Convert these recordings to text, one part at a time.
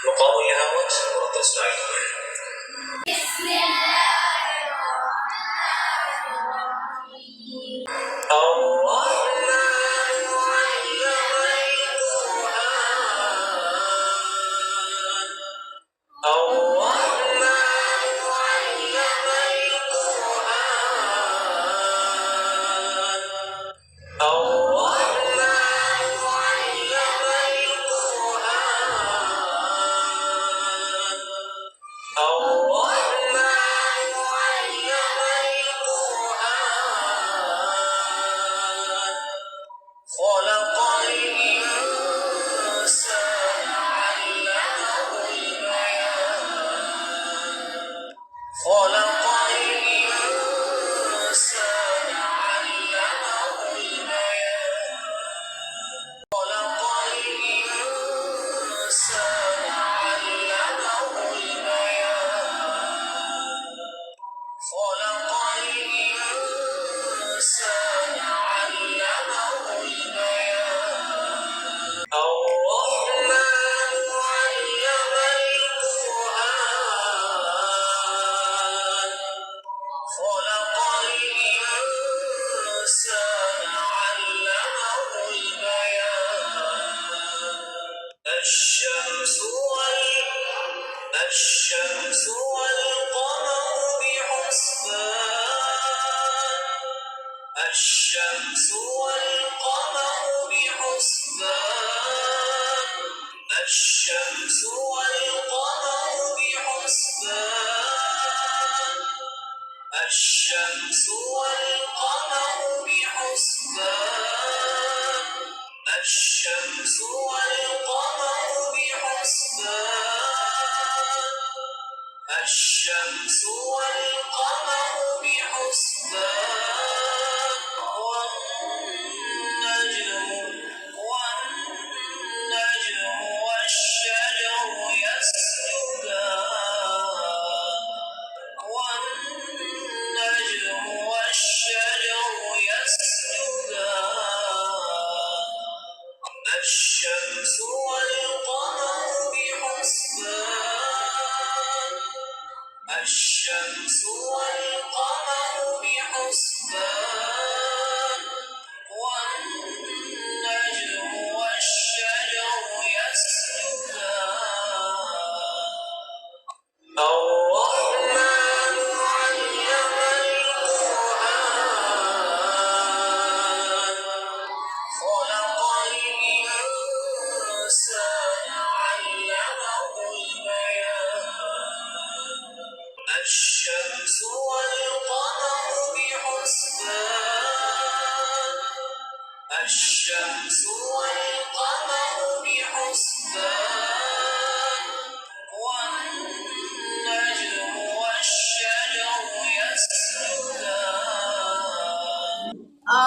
مقام لهاوت ورد اسماعيل. بسم الله الرحمن الرحيم. الرحمن علم القرآن. الرحمن علم القرآن. الرحمن علم القرآن. الرحمن علم القرآن. خلق الإنسان علمه البيان. خلق الإنسان علمه البيان. خلق الإنسان علمه البيان. خلق الإنسان علمه البيان. الرحمن علم القرآن. خلق الإنسان علمه البيان. الشمس والقمر بحسبان. الشمس والقمر بحسبان. الشمس والقمر بحسبان. الشمس والقمر بحسبان. الشمس والقمر بحسبان. الشمس والقمر بحسبان. والنجم والشجر يسجدان. والنجم والشجر يسجدان. الشمس والقمر بحسبان. الشمس والقمر بحسبان. والنجم والشجر يسجدان. الرحمن علم القرآن. خلق الإنسان علمه البيان. الشمس والقمر بحسبان. الشمس والقمر بحسبان. والنجم والشجر يسجدان.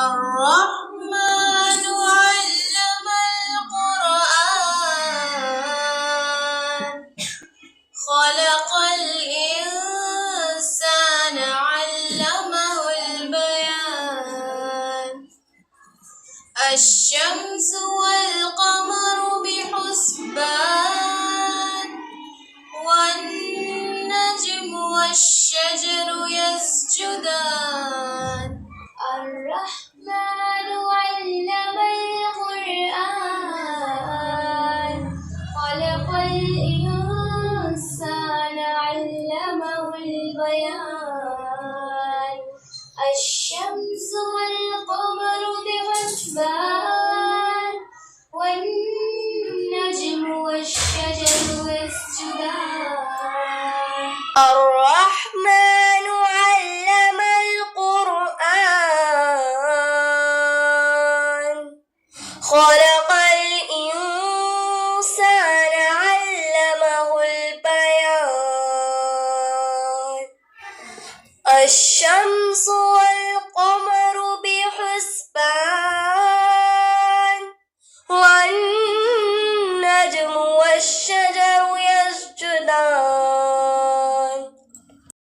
الرحمن علم القرآن. خلق الإنسان علمه البيان. الشمس والقمر بحسبان. والنجم والشجر يسجدان. الرحمن علم القرآن. خلق الإنسان علمه البيان. الشمس والقمر بحسبان. والنجم والشجر يسجدان. الرحمن علم القرآن. خلق